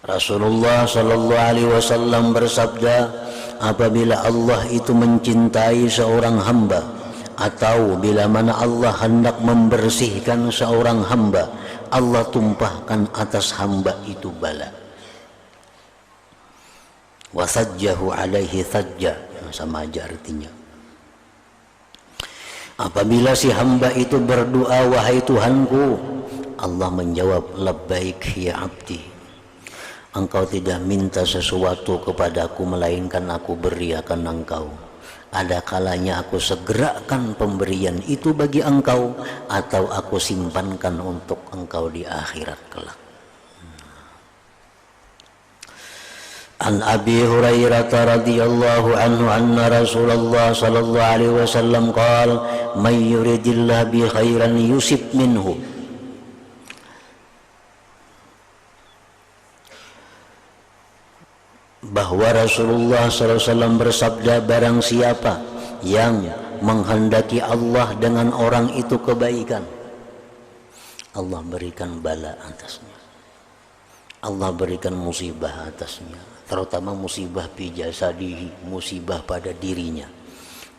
Rasulullah sallallahu alaihi wasallam bersabda, apabila Allah itu mencintai seorang hamba atau bila mana Allah hendak membersihkan seorang hamba, Allah tumpahkan atas hamba itu bala. Wasajjahu alaihi sajja, sama aja artinya. Apabila si hamba itu berdoa, wahai Tuhanku, Allah menjawab, labbaik ya abdi. Engkau tidak minta sesuatu kepadaku melainkan aku beri akan engkau. Ada kalanya aku segerakan pemberian itu bagi engkau atau aku simpankan untuk engkau di akhirat kelak. An Abi Hurairah radhiyallahu anhu anna Rasulullah sallallahu alaihi wasallam qala may yuridillahu bi khairan yusib minhu. Bahwa Rasulullah SAW bersabda, barang siapa yang menghendaki Allah dengan orang itu kebaikan, Allah berikan bala atasnya, Allah berikan musibah atasnya, terutama musibah fi jasadihi, musibah pada dirinya.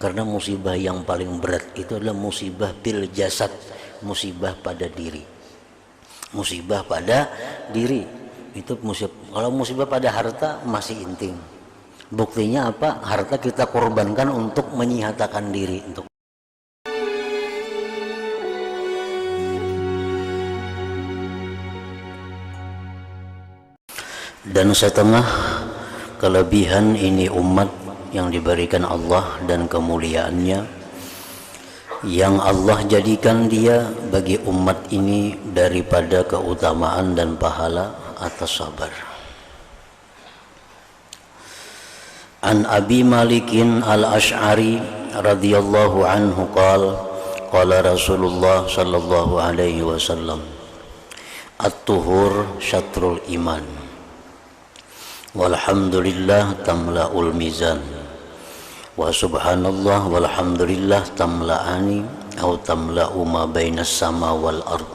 Karena musibah yang paling berat itu adalah musibah fil jasad, musibah pada diri. Musibah pada diri itu musibah. Kalau musibah pada harta masih intim. Buktinya apa? Harta kita korbankan untuk menyihatkan diri untuk. Dan setengah kelebihan ini umat yang diberikan Allah dan kemuliaannya, yang Allah jadikan dia bagi umat ini daripada keutamaan dan pahala atas sabar. An Abi Malikin al-Ash'ari radhiyallahu anhu qala Rasulullah sallallahu alaihi wasallam, at-tuhur syatrul iman, walhamdulillah tamla'ul mizan, wa subhanallah walhamdulillah tamla'ani atau tamla'u ma bainas sama wal ard,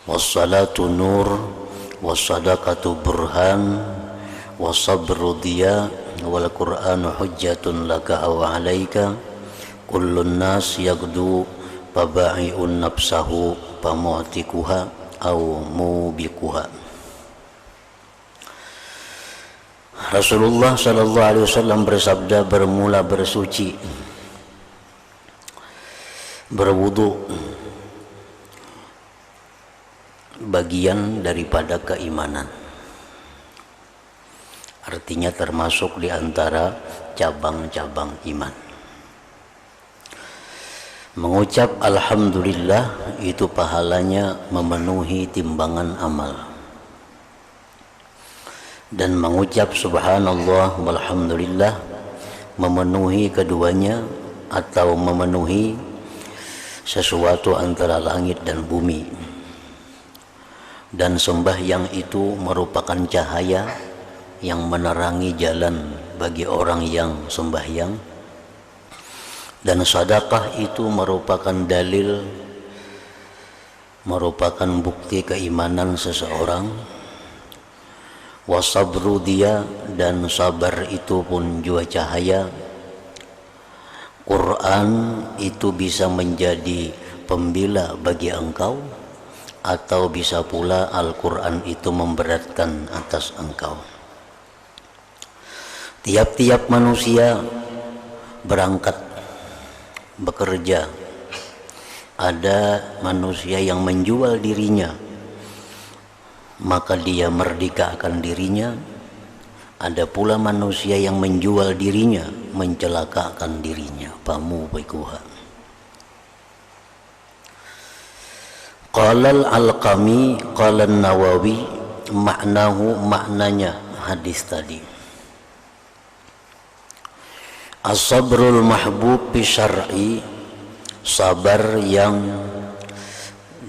wassalatu nur, wassadaqatu burhan, wasabru diya, wal qur'anu hujjatun laka aw alaika, kullun nas yagdu faba'i'un nafsahu famu'tikuha aw mubikuha. Rasulullah sallallahu alaihi wasallam bersabda, bermula bersuci, berwudu, bagian daripada keimanan. Artinya termasuk di antara cabang-cabang iman. Mengucap alhamdulillah itu pahalanya memenuhi timbangan amal. Dan mengucap subhanallah walhamdulillah memenuhi keduanya atau memenuhi sesuatu antara langit dan bumi. Dan sembahyang itu merupakan cahaya yang menerangi jalan bagi orang yang sembahyang. Dan sedekah itu merupakan dalil, merupakan bukti keimanan seseorang. Wasabru dia, dan sabar itu pun juga cahaya. Quran itu bisa menjadi pembela bagi engkau, atau bisa pula Al-Quran itu memberatkan atas engkau. Tiap-tiap manusia berangkat bekerja. Ada manusia yang menjual dirinya, maka dia merdeka akan dirinya. Ada pula manusia yang menjual dirinya, mencelakakan dirinya. Pamu baikuha. Qala al-Alqami qala an-Nawawi, maknahu, maknanya hadis tadi, as-sabrul mahbub bi syar'i, sabar yang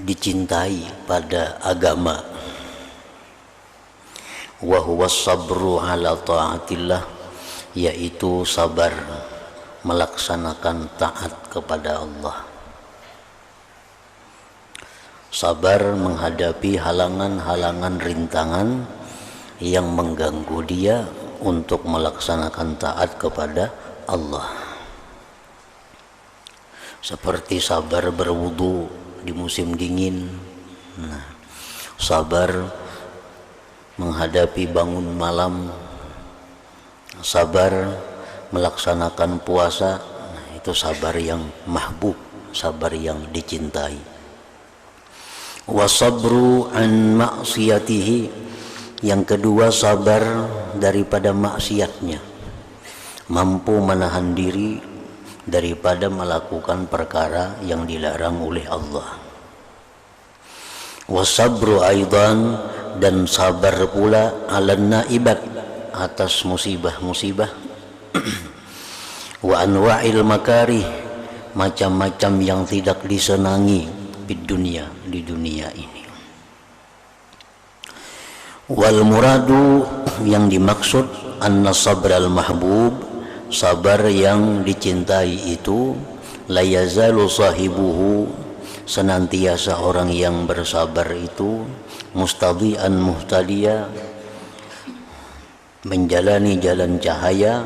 dicintai pada agama. Wa huwa sabru ala ta'atillah, yaitu sabar melaksanakan taat kepada Allah. Sabar menghadapi halangan-halangan, rintangan yang mengganggu dia untuk melaksanakan taat kepada Allah. Seperti sabar berwudu di musim dingin, sabar menghadapi bangun malam, sabar melaksanakan puasa, itu sabar yang mahbub, sabar yang dicintai. Wasabru an maksiyatihi, yang kedua sabar daripada maksiatnya, mampu menahan diri daripada melakukan perkara yang dilarang oleh Allah. Wasabru aidan, dan sabar pula ala naibat, atas musibah-musibah. Wa anwa'il makarih, macam-macam yang tidak disenangi di dunia ini. Wal muradu, yang dimaksud anna sabral mahbub, sabar yang dicintai itu, la yazalu sahibuhu, senantiasa orang yang bersabar itu, mustadian muhtadiya, menjalani jalan cahaya,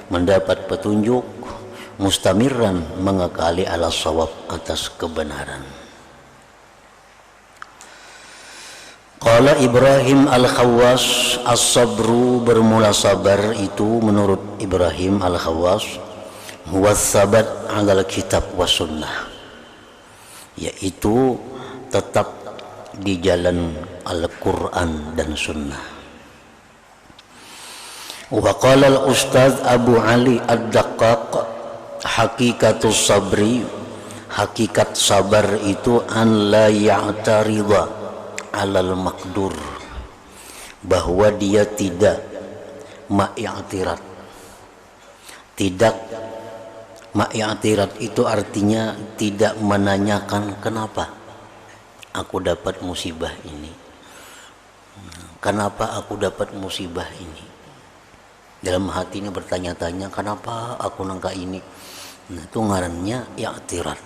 mendapat petunjuk, mustamirran, mengekali ala shawab, atas kebenaran. Qala Ibrahim al-Khawwas, as-sabru, bermula sabar itu menurut Ibrahim al-Khawwas, huwa sabat ala kitab wa sunnah, yaitu tetap di jalan Al-Quran dan sunnah. Wa qala al-Ustadz Abu Ali ad-Daqqaq, hakikatus sabri, hakikat sabar itu an la ya'taridha alal makdur, bahwa dia tidak ma'yatirat. Tidak ma'yatirat itu artinya tidak menanyakan kenapa aku dapat musibah ini, kenapa aku dapat musibah ini. Dalam hatinya bertanya-tanya, kenapa aku nangka ini. Nah, itu ngarannya i'tirat.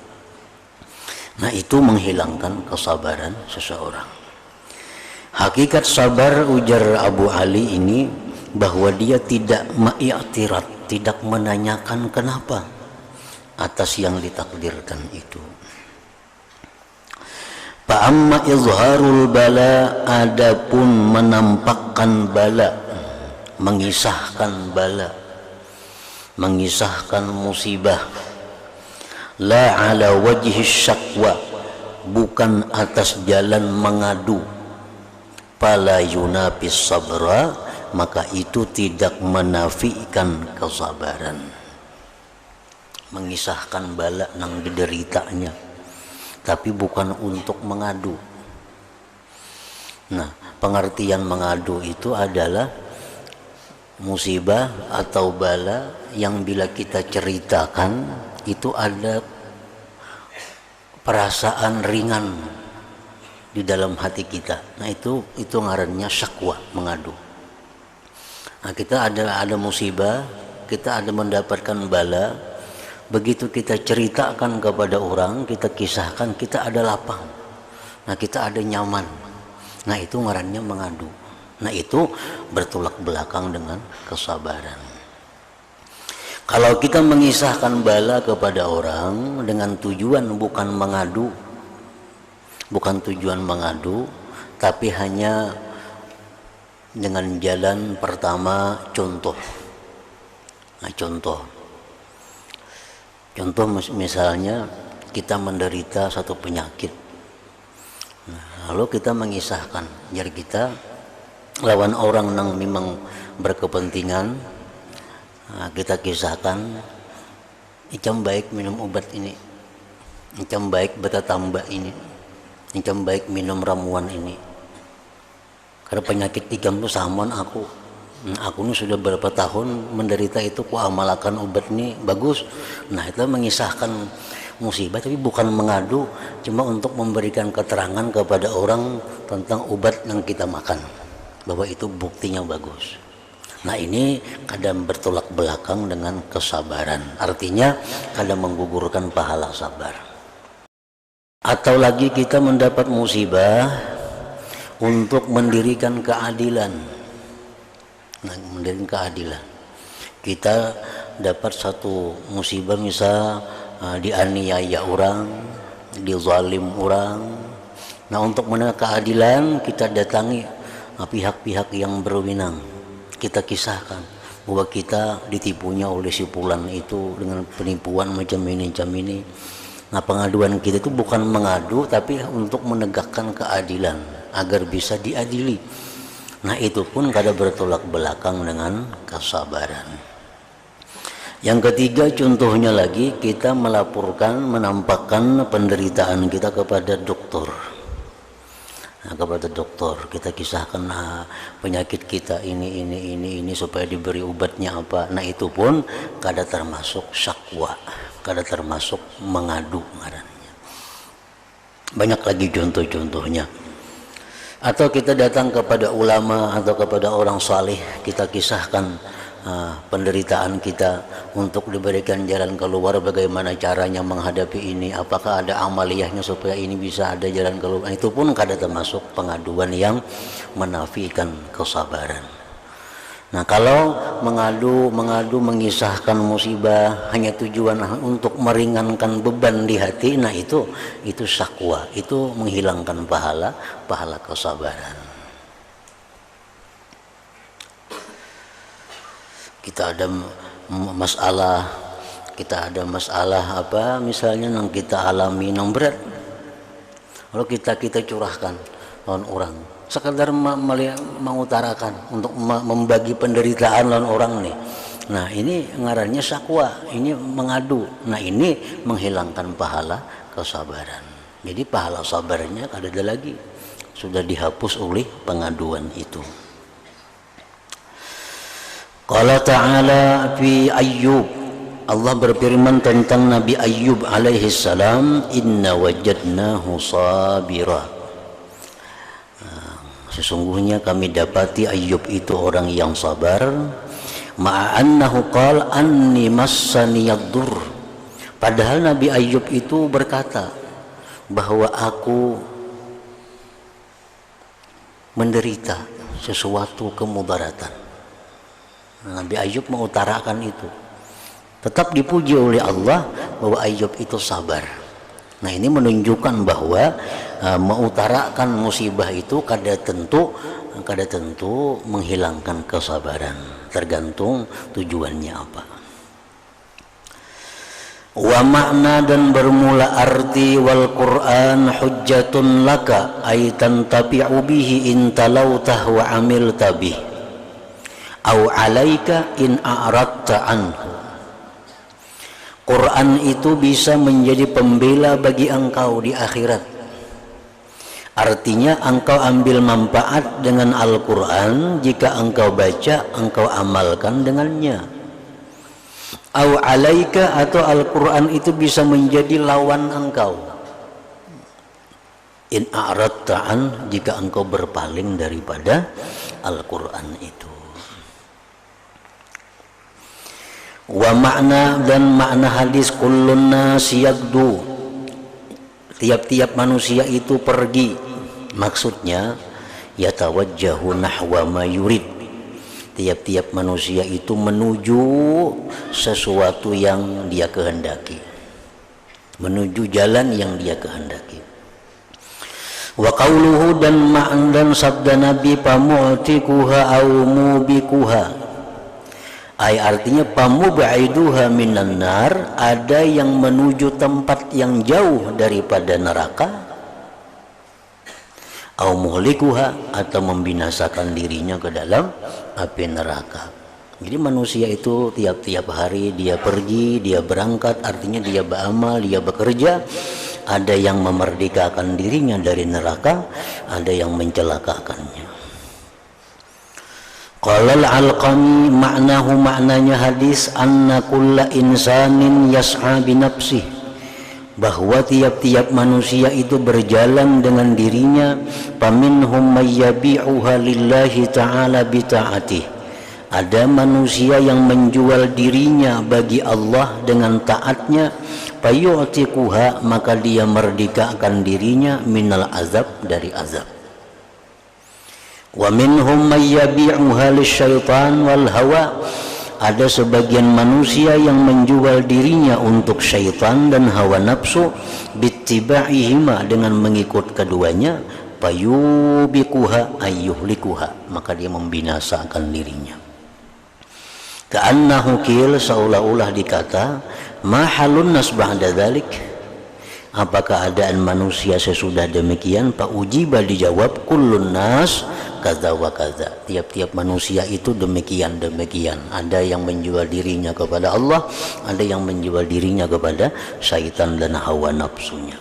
Nah, itu menghilangkan kesabaran seseorang. Hakikat sabar, ujar Abu Ali ini, bahwa dia tidak ma'yatirat, tidak menanyakan kenapa atas yang ditakdirkan itu. Fa'amma izharul bala, adapun menampakkan bala, mengisahkan bala, mengisahkan musibah, la ala wajhi syakwa, bukan atas jalan mengadu, fala yunafis sabra, maka itu tidak menafikan kesabaran. Mengisahkan bala nang dideritanya, tapi bukan untuk mengadu. Nah, pengertian mengadu itu adalah musibah atau bala yang bila kita ceritakan itu ada perasaan ringan di dalam hati kita. Nah, itu ngarannya syakwa, mengadu. Nah, kita ada musibah, kita ada mendapatkan bala, begitu kita ceritakan kepada orang, kita kisahkan, kita ada lapang. Nah, kita ada nyaman. Nah, itu ngarannya mengadu. Nah, itu bertolak belakang dengan kesabaran. Kalau kita mengisahkan bala kepada orang dengan tujuan bukan mengadu, tapi hanya dengan jalan pertama contoh. Nah, contoh misalnya kita menderita satu penyakit. Nah, lalu kita mengisahkan, jadi kita lawan orang yang memang berkepentingan. Nah, kita kisahkan, icam baik minum obat ini, icam baik beta tambah ini, icam baik minum ramuan ini, karena penyakit ikam itu saman aku. Aku ini sudah berapa tahun menderita itu, ku amalkan obat ini bagus. Nah, itu mengisahkan musibah, tapi bukan mengadu, cuma untuk memberikan keterangan kepada orang tentang obat yang kita makan, bahwa itu buktinya bagus. Nah, ini kadang bertolak belakang dengan kesabaran, artinya kadang menggugurkan pahala sabar. Atau lagi kita mendapat musibah untuk mendirikan keadilan. Nah, mendirikan keadilan. Kita dapat satu musibah, misal dianiaya orang, dizalim orang. Nah, untuk menegakkan keadilan kita datangi pihak-pihak yang berwenang. Kita kisahkan bahwa kita ditipunya oleh si fulan itu dengan penipuan macam ini. Nah, pengaduan kita itu bukan mengadu, tapi untuk menegakkan keadilan agar bisa diadili. Nah, itu pun kada bertolak belakang dengan kesabaran. Yang ketiga, contohnya lagi, kita melaporkan, menampakkan penderitaan kita kepada dokter. Nah, kepada dokter kita kisahkan penyakit kita ini supaya diberi obatnya apa. Nah, itu pun kada termasuk syakwa, kada termasuk mengadu ngarannya. Banyak lagi contoh-contohnya. Atau kita datang kepada ulama atau kepada orang saleh, kita kisahkan penderitaan kita untuk diberikan jalan keluar, bagaimana caranya menghadapi ini, apakah ada amaliyahnya supaya ini bisa ada jalan keluar. Itu pun kada termasuk pengaduan yang menafikan kesabaran. Nah, kalau mengadu mengisahkan musibah hanya tujuan untuk meringankan beban di hati, nah itu syakwa, itu menghilangkan pahala kesabaran. Kita ada masalah apa misalnya yang kita alami yang berat, lalu kita curahkan lawan orang, sekadar mengutarakan untuk membagi penderitaan lawan orang nih. Nah, ini ngarannya syakwa, ini mengadu. Nah, ini menghilangkan pahala kesabaran. Jadi pahala sabarnya kada ada lagi, sudah dihapus oleh pengaduan itu. Qala ta'ala fi Ayyub, Allah berfirman tentang Nabi Ayyub alaihi salam, inna wajadnahu sabira. Sesungguhnya kami dapati Ayyub itu orang yang sabar. Ma'annahu qala anni massani yaddur. Padahal Nabi Ayyub itu berkata bahwa aku menderita sesuatu kemudaratan. Nabi Ayyub mengutarakan itu. Tetap dipuji oleh Allah bahwa Ayyub itu sabar. Nah, ini menunjukkan bahwa mengutarakan musibah itu kada tentu menghilangkan kesabaran, tergantung tujuannya apa. Wa makna dan bermula arti wal Quran hujjatun laka ay tantabi'u bihi in talautah wa amilta bih au alaika in a'radta anhu. Quran itu bisa menjadi pembela bagi engkau di akhirat. Artinya engkau ambil manfaat dengan Al-Quran jika engkau baca, engkau amalkan dengannya. Au alaika, atau Al-Quran itu bisa menjadi lawan engkau. In a'radta an, jika engkau berpaling daripada Al-Quran itu. Wa makna dan makna hadis kullun nasi yagdu, tiap-tiap manusia itu pergi, maksudnya yatawajjahu nahwa ma yurid, tiap-tiap manusia itu menuju sesuatu yang dia kehendaki, menuju jalan yang dia kehendaki. Wa qauluhu dan ma'an sabda Nabi pamu'tikuha au mubikuha, artinya pamubaiduha minan nar, ada yang menuju tempat yang jauh daripada neraka, au muhlikuha, atau membinasakan dirinya ke dalam api neraka. Jadi manusia itu tiap-tiap hari dia pergi, dia berangkat, artinya dia beramal, dia bekerja. Ada yang memerdekakan dirinya dari neraka, ada yang mencelakakannya. Qala al-Alqami maknahu, maknanya hadis, anna kulla insanin yas'a binafsih, bahwa tiap-tiap manusia itu berjalan dengan dirinya. Faminhum mayyabi'uha lillahi ta'ala bita'atih, ada manusia yang menjual dirinya bagi Allah dengan taatnya. Fayu'tiquha, maka dia merdekakan dirinya minal azab, dari azab. Wa minhum may yabi'uha lisyaitan wal hawa. Ada sebagian manusia yang menjual dirinya untuk syaitan dan hawa nafsu, bittiba'ihima, dengan mengikut keduanya, fayubikuha ayyuhlikuha, maka dia membinasakan dirinya. Ka'annahu qil, seolah-olah dikata, ma halun nas ba'da dzalik, apakah keadaan manusia sesudah demikian? Pak ujiba, dijawab, kullun nas kadza wa kadza, tiap-tiap manusia itu demikian. Ada yang menjual dirinya kepada Allah, ada yang menjual dirinya kepada syaitan dan hawa nafsunya.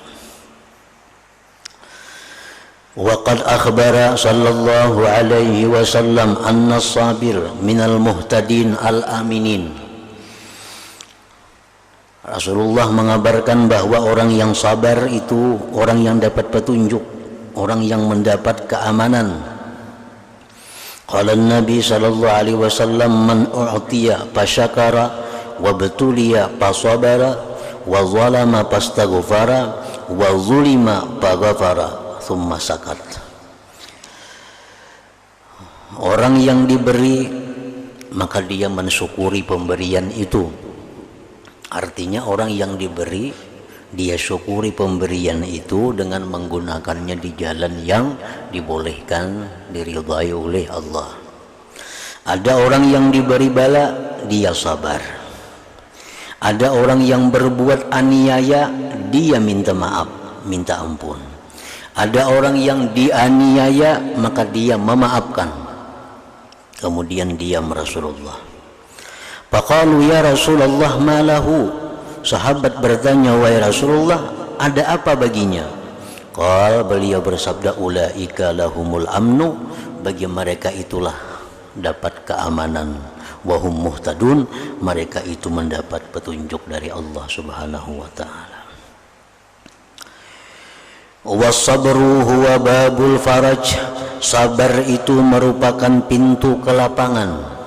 Wa qad akhbara sallallahu alaihi wasallam anna as-sabir minal muhtadin al-aminin. Rasulullah mengabarkan bahwa orang yang sabar itu orang yang dapat petunjuk, orang yang mendapat keamanan. Qala Nabi sallallahu alaihi wasallam, man u'tiya fasyakara wa betuliya fasabara wa zalama fastaghfara wa zulima faghfara thumma sakat. Orang yang diberi maka dia mensyukuri pemberian itu. Artinya orang yang diberi dia syukuri pemberian itu dengan menggunakannya di jalan yang dibolehkan, diridhai oleh Allah. Ada orang yang diberi bala, dia sabar. Ada orang yang berbuat aniaya, dia minta maaf, minta ampun. Ada orang yang dianiaya, maka dia memaafkan. Kemudian diam Rasulullah. Faqalu ya Rasulullah ma lahu. Sahabat bertanya, wahai Rasulullah, ada apa baginya? Qal, beliau bersabda, ulaika lahumul amnu, bagi mereka itulah dapat keamanan. Wahum muhtadun, mereka itu mendapat petunjuk dari Allah Subhanahu wa ta'ala. Wasabru huwa babul faraj, sabar itu merupakan pintu kelapangan.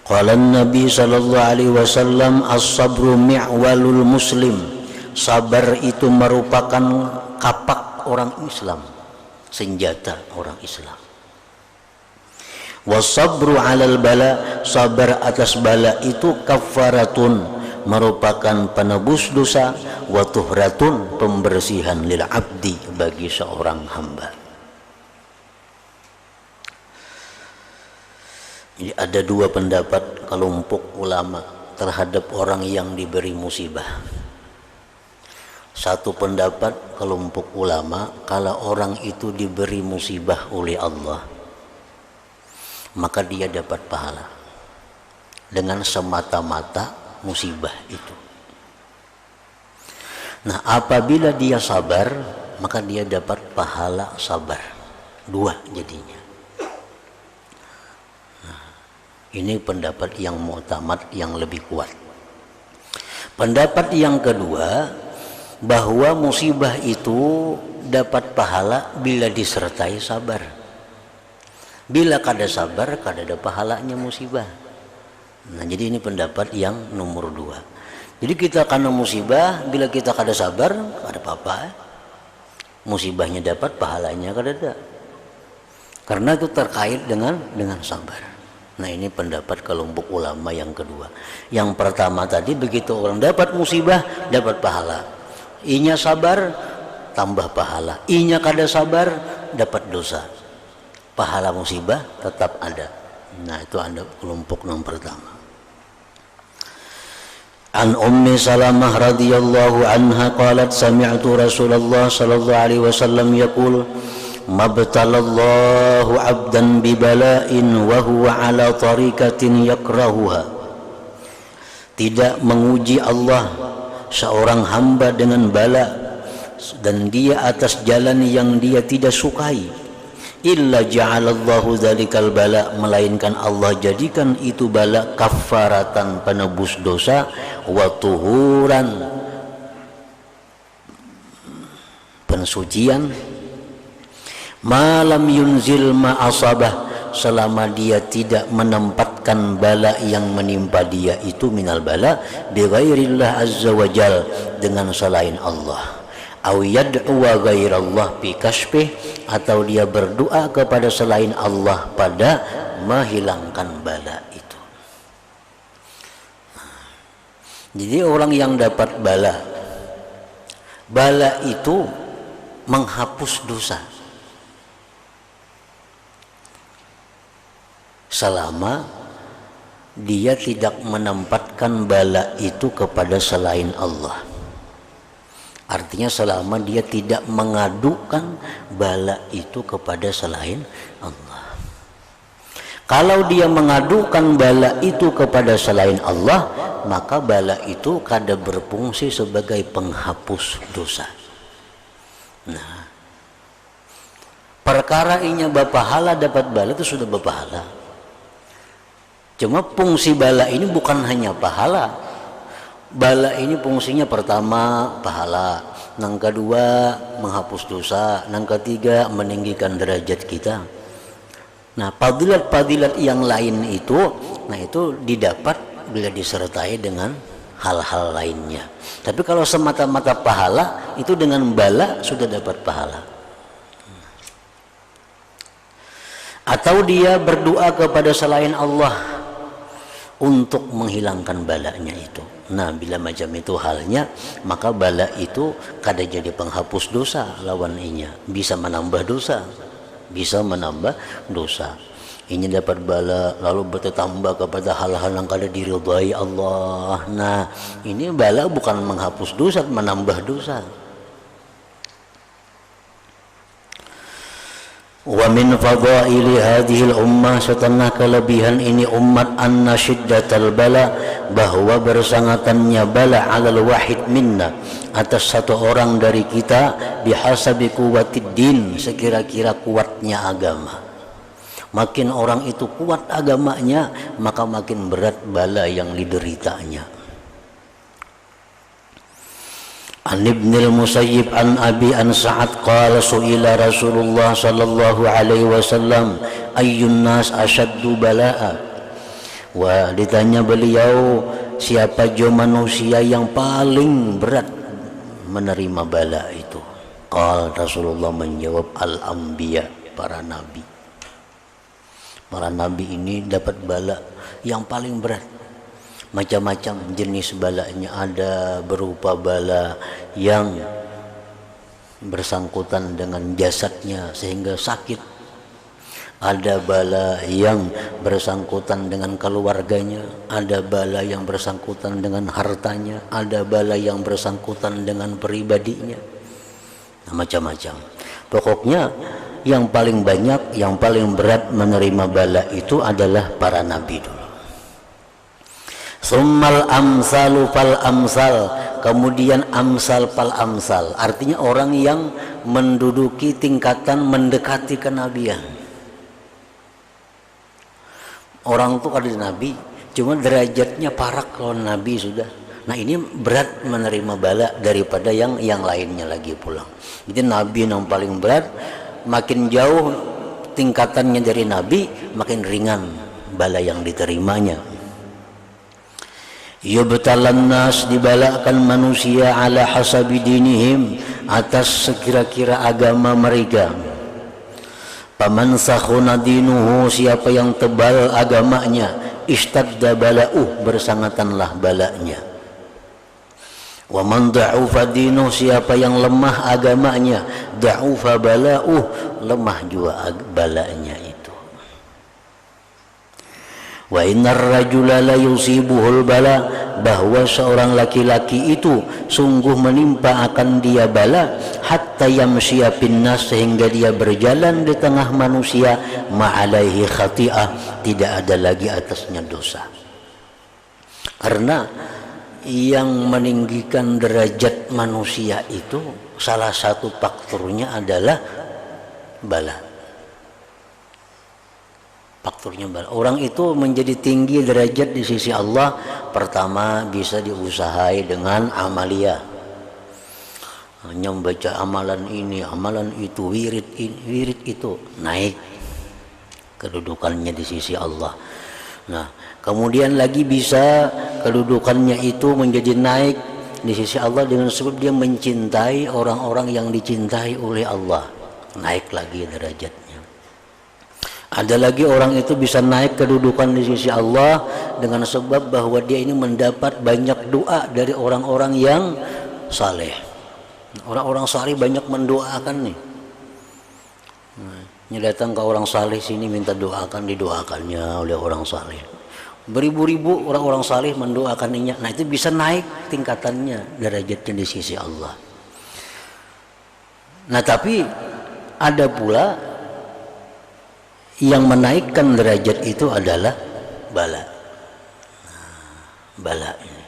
Qala Nabi sallallahu alaihi wasallam, as-sabru mi'walul muslim, sabar itu merupakan kapak orang Islam, senjata orang Islam. Wasabru 'alal bala, sabar atas bala itu kafaratun, merupakan penebus dosa, wa tuhratun, pembersihan lil abdi, bagi seorang hamba. Jadi ada dua pendapat kelompok ulama terhadap orang yang diberi musibah. Satu pendapat kelompok ulama, kalau orang itu diberi musibah oleh Allah, maka dia dapat pahala dengan semata-mata musibah itu. Nah, apabila dia sabar, maka dia dapat pahala sabar. Dua jadinya. Ini pendapat yang mu'tamad, yang lebih kuat. Pendapat yang kedua, bahwa musibah itu dapat pahala bila disertai sabar. Bila kada sabar, kada ada pahalanya musibah. Nah, jadi ini pendapat yang nomor dua. Jadi kita kena musibah, bila kita kada sabar, kada apa-apa. Musibahnya dapat, pahalanya kada ada. Karena itu terkait dengan sabar. Nah, ini pendapat kelompok ulama yang kedua. Yang pertama tadi, begitu orang dapat musibah, dapat pahala. Inya sabar, tambah pahala. Inya kada sabar, dapat dosa. Pahala musibah tetap ada. Nah, itu ada kelompok yang pertama. An Ummi Salamah radhiyallahu anha qalat, sami'tu Rasulullah sallallahu alaihi wasallam yaqul, mabtalallahu abdan bibala'in wa huwa ala tariqatin yakrahuha. Tidak menguji Allah seorang hamba dengan bala dan dia atas jalan yang dia tidak sukai, illa ja'alallahu dzalikal bala, melainkan Allah jadikan itu bala kafaratan, penebus dosa, wa tuhuran, pensucian, malam yunzil ma'asabah, selama dia tidak menempatkan bala yang menimpa dia itu minal bala bi ghairillah azza wajal, dengan selain Allah. Au yad'u ghairallah bi kasfih, atau dia berdoa kepada selain Allah pada menghilangkan bala itu. Jadi orang yang dapat bala itu menghapus dosa selama dia tidak menempatkan bala itu kepada selain Allah. Artinya selama dia tidak mengadukan bala itu kepada selain Allah. Kalau dia mengadukan bala itu kepada selain Allah, maka bala itu kada berfungsi sebagai penghapus dosa. Nah, perkara inya berpahala dapat bala itu sudah berpahala. Cuma fungsi bala ini bukan hanya pahala. Bala ini fungsinya pertama pahala, yang kedua menghapus dosa, yang ketiga meninggikan derajat kita. Nah, fadilat-fadilat yang lain itu, nah itu didapat bila disertai dengan hal-hal lainnya. Tapi kalau semata-mata pahala, itu dengan bala sudah dapat pahala. Atau dia berdoa kepada selain Allah untuk menghilangkan balanya itu. Nah, bila macam itu halnya, maka bala itu kada jadi penghapus dosa lawan inya, bisa menambah dosa, bisa menambah dosa. Ini dapat bala lalu bertambah kepada hal-hal yang kada diridhai Allah. Nah, ini bala bukan menghapus dosa, menambah dosa. Wa min fadaili hadhil ummah, setengah kelebihan ini umat, anna syiddatal bala, bahwa bersangatannya bala alal wahid minna, atas satu orang dari kita, bihasabi quwwatid din, sekira-kira kuatnya agama. Makin orang itu kuat agamanya, maka makin berat bala yang dideritanya. An Ibnil Musayyib an Abi an Sa'ad qala su'ila Rasulullah sallallahu alaihi wasallam ayyun nas asyaddu bala'a. Wah, ditanya beliau, siapa jo manusia yang paling berat menerima bala itu? Qala Rasulullah menjawab, al-anbiya, para nabi. Para nabi ini dapat bala yang paling berat. Macam-macam jenis balanya ada, berupa bala yang bersangkutan dengan jasadnya sehingga sakit, ada bala yang bersangkutan dengan keluarganya, ada bala yang bersangkutan dengan hartanya, ada bala yang bersangkutan dengan pribadinya. Nah, macam-macam. Pokoknya yang paling banyak, yang paling berat menerima bala itu adalah para nabi dulu. Summal amsalu fal amsal, kemudian amsal fal amsal, artinya orang yang menduduki tingkatan mendekati kenabian. Orang tuh ada nabi, cuma derajatnya parak lawan nabi sudah. Nah, ini berat menerima bala daripada yang lainnya lagi pulang. Jadi nabi yang paling berat, makin jauh tingkatannya dari nabi, makin ringan bala yang diterimanya. Yubtalan nas, dibalakan manusia ala hasabi dinihim, atas sekira-kira agama mereka. Paman sakhuna dinuhu, siapa yang tebal agamanya, istadda bala'uh, bersangatanlah balanya. Wa man da'ufa dinuh, siapa yang lemah agamanya, da'ufa bala'uh, lemah juga balanya itu. Wa innar rajula la yusibuhul bala, bahwa seorang laki-laki itu sungguh menimpa akan dia bala, hatta yamshiya pinnas, sehingga dia berjalan di tengah manusia, ma'alaihi khati'ah, tidak ada lagi atasnya dosa. Karena yang meninggikan derajat manusia itu salah satu faktornya adalah bala. Faktornya bala. Orang itu menjadi tinggi derajat di sisi Allah, pertama bisa diusahai dengan amalia. Hanya membaca amalan ini, amalan itu, wirid itu naik kedudukannya di sisi Allah. Nah, kemudian lagi bisa kedudukannya itu menjadi naik di sisi Allah dengan sebab dia mencintai orang-orang yang dicintai oleh Allah, naik lagi derajatnya. Ada lagi orang itu bisa naik kedudukan di sisi Allah dengan sebab bahwa dia ini mendapat banyak doa dari orang-orang yang saleh. Orang-orang saleh banyak mendoakan nih. Ini datang ke orang saleh sini minta doakan, didoakannya oleh orang saleh. Beribu-ribu orang-orang saleh mendoakannya. Nah itu bisa naik tingkatannya, derajatnya di sisi Allah. Nah tapi ada pula yang menaikkan derajat itu adalah bala. Bala ini.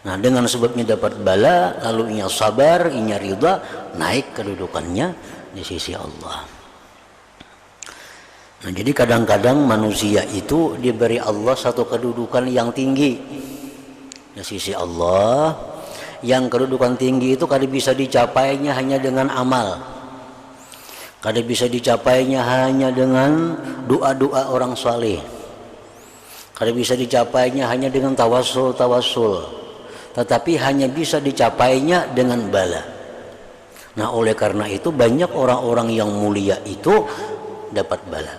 Nah dengan sebabnya dapat bala, lalu ia sabar, ia ridha, naik kedudukannya di sisi Allah. Nah, jadi kadang-kadang manusia itu diberi Allah satu kedudukan yang tinggi di sisi Allah. Yang kedudukan tinggi itu kadang bisa dicapainya hanya dengan amal, kadang bisa dicapainya hanya dengan doa-doa orang saleh, kadang bisa dicapainya hanya dengan tawasul, tetapi hanya bisa dicapainya dengan bala. Nah oleh karena itu banyak orang-orang yang mulia itu dapat bala,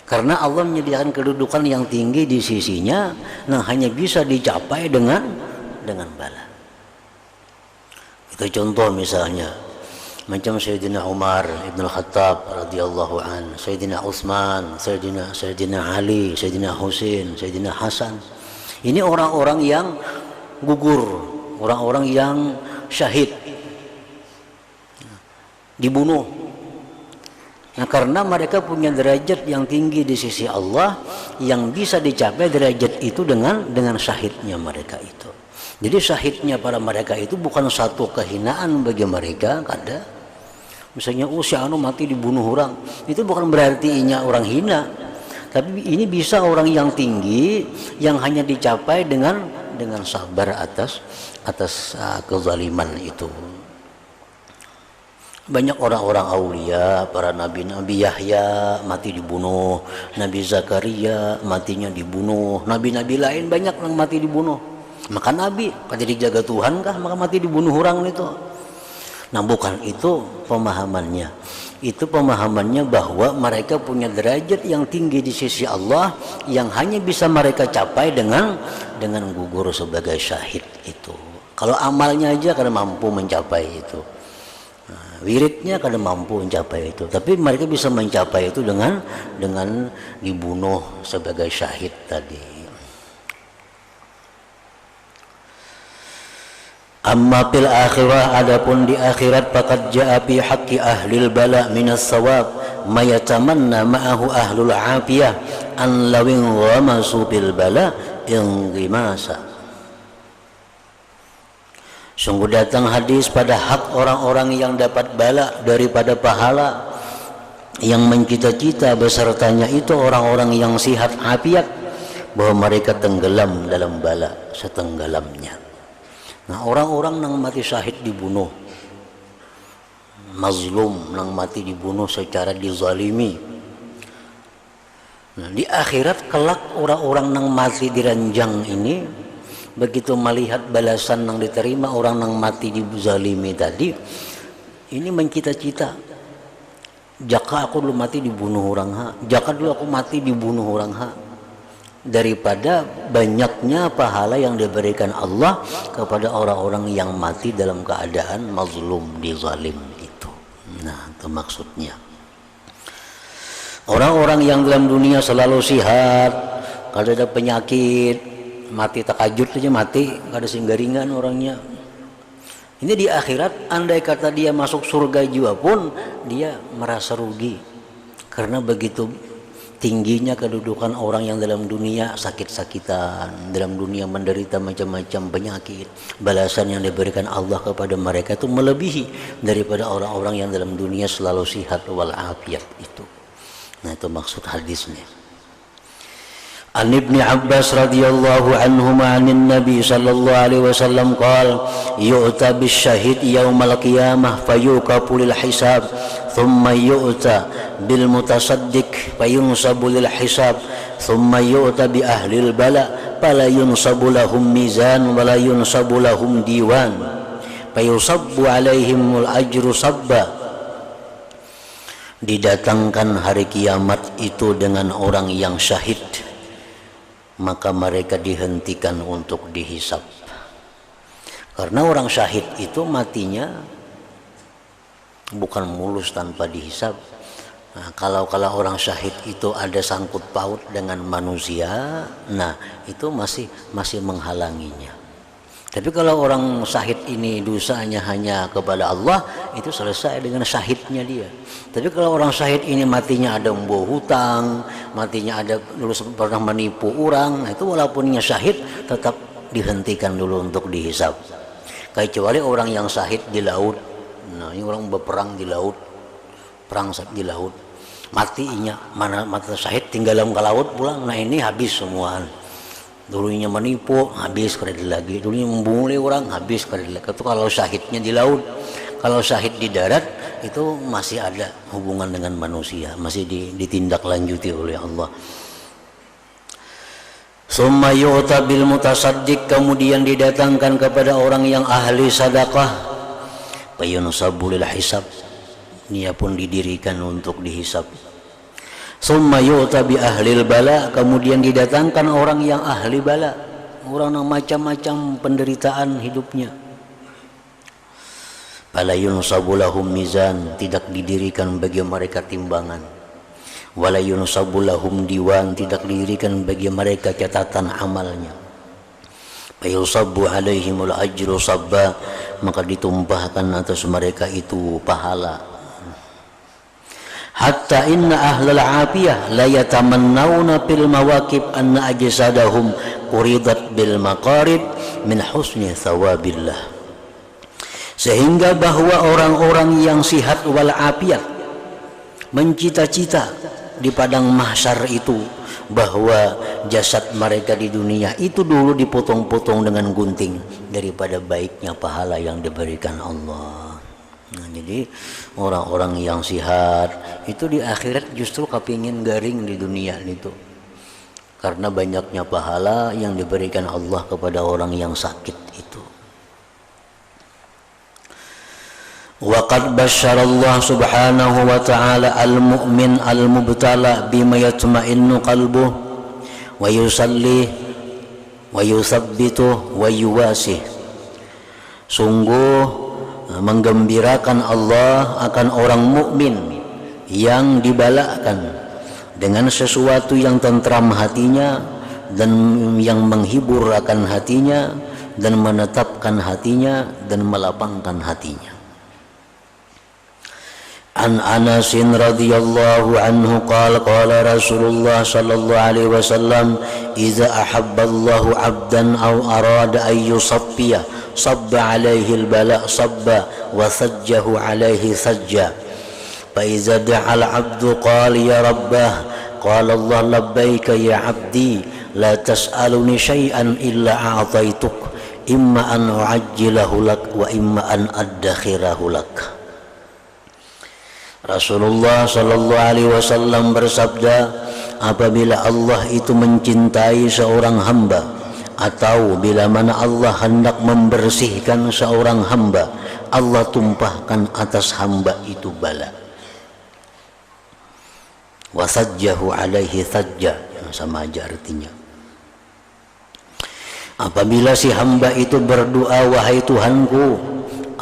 karena Allah menyediakan kedudukan yang tinggi di sisinya. Nah hanya bisa dicapai dengan bala. Itu contoh misalnya macam Sayyidina Umar Ibn Khattab radhiyallahu an, Sayyidina Utsman, Sayyidina Ali, Sayyidina Husain, Sayyidina Hasan. Ini orang-orang yang gugur, orang-orang yang syahid, dibunuh. Nah karena mereka punya derajat yang tinggi di sisi Allah, yang bisa dicapai derajat itu dengan syahidnya mereka itu. Jadi syahidnya para mereka itu bukan satu kehinaan bagi mereka. Kada misalnya si anu mati dibunuh orang, itu bukan berarti inya orang hina, tapi ini bisa orang yang tinggi yang hanya dicapai dengan sabar atas kezaliman itu. Banyak orang-orang aulia, para nabi, Nabi Yahya mati dibunuh, Nabi Zakaria matinya dibunuh, nabi-nabi lain banyak yang mati dibunuh. Maka nabi pada dijaga Tuhan kah maka mati dibunuh orang itu. Nah bukan itu pemahamannya. Itu pemahamannya bahwa mereka punya derajat yang tinggi di sisi Allah yang hanya bisa mereka capai dengan gugur sebagai syahid itu. Kalau amalnya aja karena mampu mencapai itu. Wiridnya kadang mampu mencapai itu, tapi mereka bisa mencapai itu dengan dibunuh sebagai syahid tadi. Amma fil akhirah, adapun di akhirat, faqad jaa fi haqqi ahlil bala minas sawab ma yatamanna ma'ahu ahlul afiyah an lawin wa masu bil bala ingimasa. Sungguh datang hadis pada hak orang-orang yang dapat bala daripada pahala, yang mencita-cita besertanya itu orang-orang yang sihat afiat, bahwa mereka tenggelam dalam bala setenggelamnya. Nah orang-orang yang mati syahid dibunuh, mazlum yang mati dibunuh secara dizalimi. Nah di akhirat kelak orang-orang yang mati diranjang ini, begitu melihat balasan yang diterima orang yang mati dizalimi tadi, ini mencita-cita, jaka aku dulu mati dibunuh orang ha, jaka dulu aku mati dibunuh orang ha, daripada banyaknya pahala yang diberikan Allah kepada orang-orang yang mati dalam keadaan mazlum, dizalim itu. Nah itu maksudnya. Orang-orang yang dalam dunia selalu sihat, kalau ada penyakit mati takajud saja mati, gak ada singgaringan orangnya. Ini di akhirat andai kata dia masuk surga juga pun dia merasa rugi, karena begitu tingginya kedudukan orang yang dalam dunia sakit-sakitan, dalam dunia menderita macam-macam penyakit. Balasan yang diberikan Allah kepada mereka itu melebihi daripada orang-orang yang dalam dunia selalu sihat walafiat itu. Nah itu maksud hadisnya. An Ibni Abbas radhiyallahu anhuma anin Nabi sallallahu alaihi wasallam qala yu'ta bisyahid yaumal qiyamah fayuqafu lil hisab thumma yu'ta bil mutasaddiq fayunsabu lil hisab thumma yu'ta bi ahlil bala fala yunsabu lahum mizan wa la yunsabu lahum diwan fayusabbu alaihimul ajru sabba. Didatangkan hari kiamat itu dengan orang yang syahid, maka mereka dihentikan untuk dihisab. Karena orang syahid itu matinya bukan mulus tanpa dihisab. Nah, kalau orang syahid itu ada sangkut paut dengan manusia, nah itu masih menghalanginya. Tapi kalau orang syahid ini dosanya hanya kepada Allah, itu selesai dengan syahidnya dia. Tapi kalau orang syahid ini matinya ada membawa hutang, matinya ada dulu pernah menipu orang, itu walaupunnya syahid tetap dihentikan dulu untuk dihisab. Kecuali orang yang syahid di laut. Nah, ini orang berperang di laut, perang di laut, matinya mana mata syahid tinggal dalam ke laut pulang. Nah ini habis semua. Dulunya menipu habis kredit lagi, dulunya membunuh orang habis kredit lagi. Itu kalau syahidnya di laut. Kalau syahid di darat itu masih ada hubungan dengan manusia, masih ditindaklanjuti oleh Allah. Summa yu'ta bil mutasaddiq, kemudian didatangkan kepada orang yang ahli sedekah, fayunsabu lil hisab, dia pun didirikan untuk dihisab. Summa yu'ta bi ahlil bala, kemudian didatangkan orang yang ahli bala, orang yang macam-macam penderitaan hidupnya. Fala yunsabu lahum mizan, tidak didirikan bagi mereka timbangan. Wala yunsabu lahum diwan, tidak didirikan bagi mereka catatan amalnya. Fayusabbu alaihimul ajru sabba, maka ditumpahkan atas mereka itu pahala. Hatta inna ahlal afiyah la yatamannawna fil mawaqib anna ajsadahum quridat bil maqarib min husni thawabillah. Sehingga bahwa orang-orang yang sihat wal afiyah mencita-cita di padang mahsyar itu bahwa jasad mereka di dunia itu dulu dipotong-potong dengan gunting daripada baiknya pahala yang diberikan Allah. Nah, jadi orang-orang yang sihat itu di akhirat justru kepingin garing di dunia itu, karena banyaknya pahala yang diberikan Allah kepada orang yang sakit itu. Waqad basyara Allah subhanahu wa ta'ala al-mu'min al-mubtala bima yatma'innu qalbuh wa yusalli wa yuthabbitu wa yuwasih. Sungguh menggembirakan Allah akan orang mukmin yang dibalakan dengan sesuatu yang tentram hatinya dan yang menghibur akan hatinya dan menetapkan hatinya dan melapangkan hatinya. An Anas radhiyallahu anhu qala qala Rasulullah sallallahu alaihi wasallam idza ahabba Allahu 'abdan aw arada an yusaffiya sabba alaihi al-bala sabba wa sajjahu alaihi sajja fa idza da'a al-'abdu qala ya rabbah qala Allah labbaika ya 'abdi la tas'aluni syai'an illa a'taituk imma an u'ajjilahu lak wa imma an addakhirahu lak. Rasulullah sallallahu alaihi wasallam bersabda, apabila Allah itu mencintai seorang hamba atau bila mana Allah hendak membersihkan seorang hamba, Allah tumpahkan atas hamba itu bala. Wasajjahu alaihi sajja, sama aja artinya. Apabila si hamba itu berdoa, wahai Tuhanku,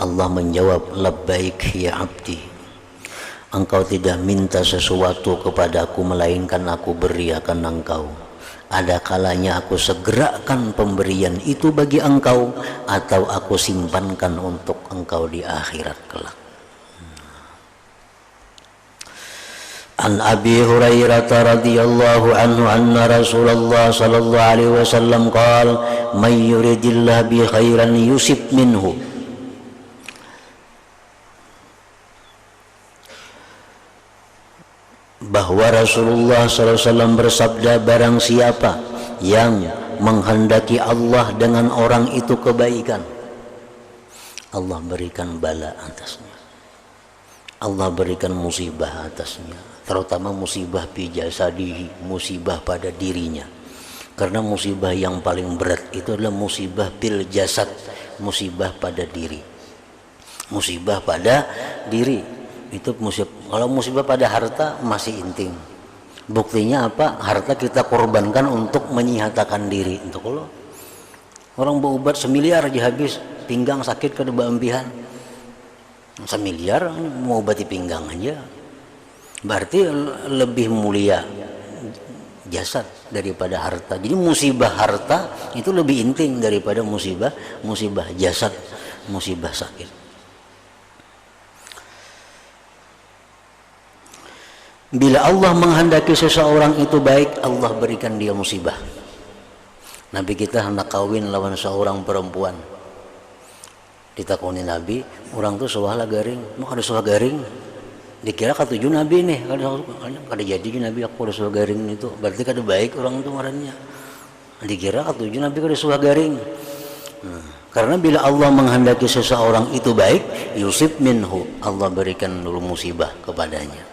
Allah menjawab, labbaik ya abdi, engkau tidak minta sesuatu kepadaku melainkan aku beri akan engkau. Ada kalanya aku segerakan pemberian itu bagi engkau atau aku simpankan untuk engkau di akhirat kelak. An Abi Hurairah radhiyallahu anhu anna Rasulullah sallallahu alaihi wasallam qala may yuridillah bi khairan yusib minhu. Bahwa Rasulullah SAW bersabda, barang siapa yang menghendaki Allah dengan orang itu kebaikan, Allah berikan bala atasnya, Allah berikan musibah atasnya, terutama musibah fi jasadihi, musibah pada dirinya. Karena musibah yang paling berat itu adalah musibah bil jasad, musibah pada diri. Musibah pada diri itu musibah. Kalau musibah pada harta masih intim. Buktinya apa? Harta kita korbankan untuk menyehatkan diri. Untuk kalau orang berobat 1 miliar aja habis, pinggang sakit kada baempihan. 1 miliar mau obati pinggang aja. Berarti lebih mulia jasad daripada harta. Jadi musibah harta itu lebih intim daripada musibah jasad, musibah sakit. Bila Allah menghendaki seseorang itu baik, Allah berikan dia musibah. Nabi kita hendak kawin lawan seorang perempuan. Ditakoni Nabi, orang tuh sualah garing, mau ada suah garing. Dikira katuju Nabi nih, kada jadi Nabi aku ada suah garing itu, berarti kada baik orang itu marahnya. Dikira katuju Nabi kada suah garing. Karena bila Allah menghendaki seseorang itu baik, yusib minhu, Allah berikan dulu musibah kepadanya.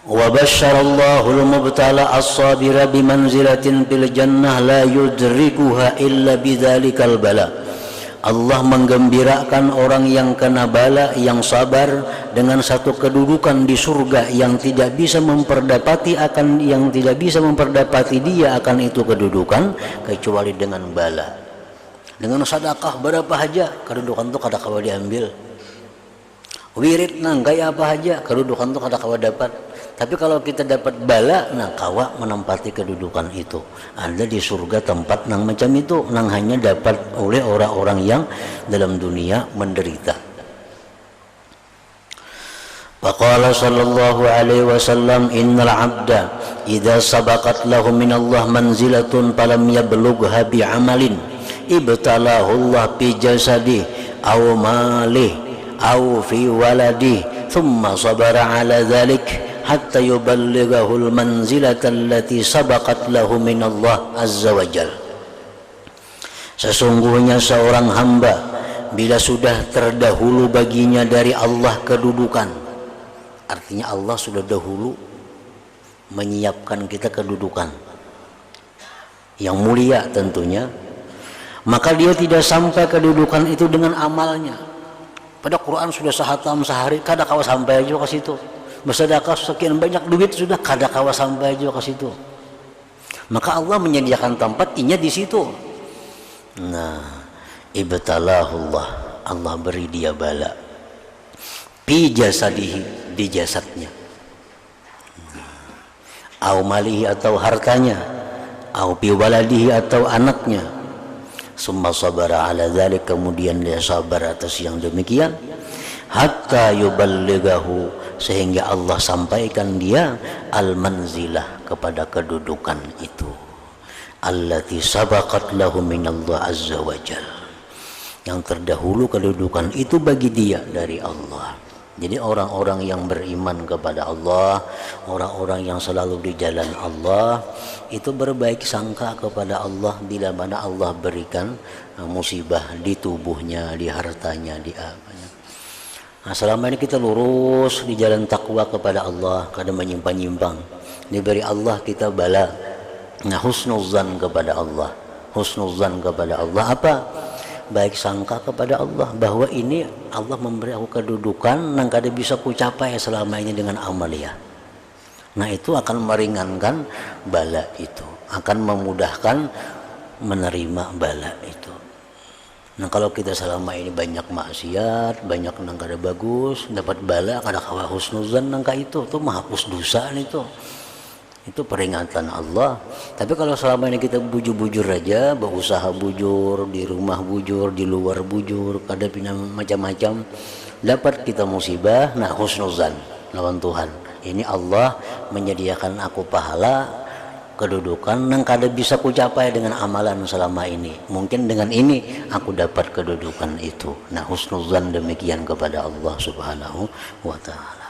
Wa basyarallahu al-mubtala as-sabira bimanzilatin fil jannah la yudrikuha illa bidzalikal bala. Allah menggembirakan orang yang kena bala, yang sabar dengan satu kedudukan di surga yang tidak bisa memperdapati dia akan itu kedudukan kecuali dengan bala. Dengan sedekah berapa aja kedudukan itu kada kawa diambil. Wirid nang kayak apa aja kedudukan itu kada kawa dapat. Tapi kalau kita dapat bala, nah kawa menempati kedudukan itu. Ada di surga tempat nang macam itu, nang hanya dapat oleh orang-orang yang dalam dunia menderita. Faqala sallallahu alaihi wasallam, innal abda idza sabaqat lahu min Allah manzilatun falam yablugha bi amalin ibtalahu Allah fi jasadi aw malih aw fi waladi thumma sabara ala dhalik hatta yuballighahul manzilata allati sabaqat lahu min Allah azza wa jal. Sesungguhnya seorang hamba bila sudah terdahulu baginya dari Allah kedudukan, artinya Allah sudah dahulu menyiapkan kita kedudukan yang mulia tentunya, maka dia tidak sampai kedudukan itu dengan amalnya. Pada Quran sudah sahatam sehari kada kawa sampai aja ke situ. Bersedekah sekian banyak duit sudah kada kawa sampai aja ke situ. Maka Allah menyediakan tempat inya di situ. Nah, ibtalahullah, Allah beri dia bala. Fi jasadihi, di jasadnya. Au malihi atau hartanya, au fi waladihi atau anaknya. Summa sabara ala dzalik, kemudian dia sabar atas yang demikian. Hatta yuballighahu, sehingga Allah sampaikan dia al-manzilah, kepada kedudukan itu, allati sabaqat lahu minallah azza wa jal, yang terdahulu kedudukan itu bagi dia dari Allah. Jadi orang-orang yang beriman kepada Allah, orang-orang yang selalu di jalan Allah, itu berbaik sangka kepada Allah bila mana Allah berikan musibah di tubuhnya, di hartanya, di apanya. Nah, selama ini kita lurus di jalan takwa kepada Allah, kada menyimpang-nyimpang, diberi Allah kita bala. Nah, husnuzan kepada Allah, husnuzan kepada Allah apa? Baik sangka kepada Allah bahwa ini Allah memberi aku kedudukan nang kada bisa ku capai selama ini dengan amalia. Nah, itu akan meringankan bala itu, akan memudahkan menerima bala itu. Nah, kalau kita selama ini banyak maksiat, banyak nang kada bagus, dapat bala kada kawa husnuzan nang ka itu tuh menghapus dosa itu. Itu peringatan Allah. Tapi kalau selama ini kita bujur-bujur aja, berusaha bujur, di rumah bujur, di luar bujur, kada pina macam-macam, dapat kita musibah. Nah, husnuzan lawan Tuhan. Ini Allah menyediakan aku pahala, kedudukan nang kada bisa ku capai dengan amalan selama ini. Mungkin dengan ini aku dapat kedudukan itu. Nah, husnuzan demikian kepada Allah Subhanahu wa ta'ala.